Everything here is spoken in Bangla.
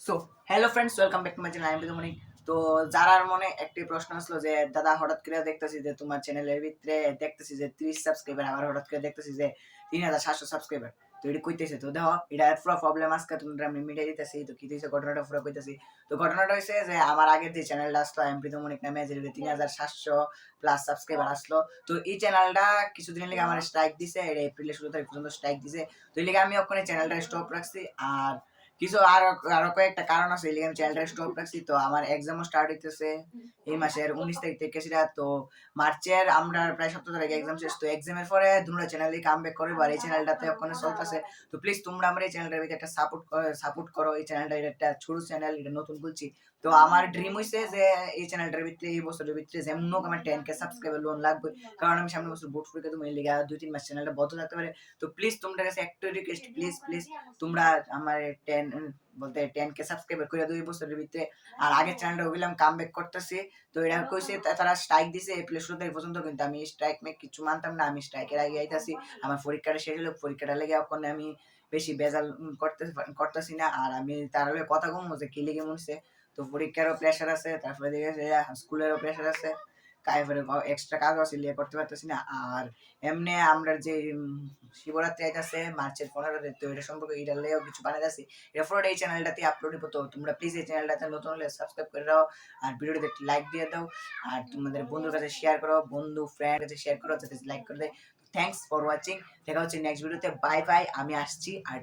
So hello friends, welcome back to my channel. আমি মনি। তো যারার মনে একটি প্রশ্ন আসলো যে দাদা হঠাৎ করে দেখতেছি যে তোমার চ্যানেলের ভিতরে দেখতেছি যে 30 সাবস্ক্রাইবার, আবার হঠাৎ করে দেখতেছি যে 3700 সাবস্ক্রাইবার। তো এটা কইতেছে, তো দেখো এটা পুরো প্রবলেম আজকে তোমরা আমি মিটাই দিতেছি। তো কি দিয়েছে ঘটনাটা পুরো কইতেছি। তো ঘটনাটা হয়েছে যে আমার আগের যে চ্যানেলটা আসলো এমপি মনিক নামে, যে 3700 প্লাস সাবস্ক্রাইবার আসলো। তো এই চ্যানেলটা কিছুদিন লেগে আমার স্ট্রাইক দিছে, এটা এপ্রিলের 16 তারিখ পর্যন্ত স্ট্রাইক দিছে। তো এই লেগে আমি ওখানে চ্যানেলটা স্টপ রাখছি। আর কিছু আরো কয়েকটা কারণ আছে, এই আমি চ্যানেলটা স্টপ রাখছি। তো আমার এক্সামও স্টার্ট হইতেছে এই মাসের 19 তারিখ থেকে। সেটা তো মার্চের আমরা প্রায় সপ্তাহ ধরে এক্সাম শেষ। তো এক্সামের পরে দুটো চ্যানেলে কাম ব্যাক করবো, আর এই চ্যানেলটাতে ওখানে চলতেছে। তো প্লিজ তোমরা আমার এই চ্যানেলটার ভিতরে একটা সাপোর্ট করো। এই চ্যানেলটা একটা ছোট চ্যানেল, এটা নতুন খুলছি। তো আমার ড্রিম হইছে যে এই চ্যানেলটার ভিতরে এই বছরের ভিতরে যেমন হোক আমার 10K সাবস্ক্রাইবার লোন লাগবে, কারণ আমি সামনের বছর বোর্ড পরীক্ষা দেবো। এই লিগা 2-3 মাস চ্যানেলটা বন্ধ থাকতে পারে। তো প্লিজ তোমাদের কাছে একটা রিকোয়েস্ট, প্লিজ প্লিজ তোমরা আমার 10K সাবস্ক্রাইবার করে 2 বছরের ভিতরে। আর আগের চ্যানেলটা ওগুলাম কাম ব্যাক করতেছি। তো এটা কইছে তারা স্ট্রাইক দিছে এপ্রিল 16 তারিখ পর্যন্ত, কিন্তু আমি স্ট্রাইক মে কিছু মানতাম না। আমি স্ট্রাইকের আগে আইতাছি, আমার পরীক্ষাটা শেষ হলো, পরীক্ষাটা লেগে ওখানে আমি বেশি বেজাল করতেছি না। আর আমি তার লগে কথা কম যে কি লিগে মনছে। তো পরীক্ষারও প্রেশার আছে, তারপরে দেখে স্কুলেরও প্রেশার আছে, তারপরে এক্সট্রা কাজ আছে, লিয়ে করতে পারতেছি না। আর এমনি আমরা যে শিবরাত্রি আইতাছে মার্চের 15 তারিখ, তো এটা সম্পর্কে এটা লেও কিছু বানাইতাছি। এটা পুরোটা এই চ্যানেলটাতে আপলোড হইব। তো তোমরা প্লিজ এই চ্যানেলটাতে নতুন হলে সাবস্ক্রাইব করে দাও, আর ভিডিওটাতে একটি লাইক দিয়ে দাও, আর তোমাদের বন্ধুর কাছে শেয়ার করো, বন্ধু ফ্রেন্ড কাছে শেয়ার করো যাতে লাইক করে দেয়। Thanks for watching. দেখা হচ্ছে নেক্সট ভিডিওতে। Bye bye. আমি আসছি। আর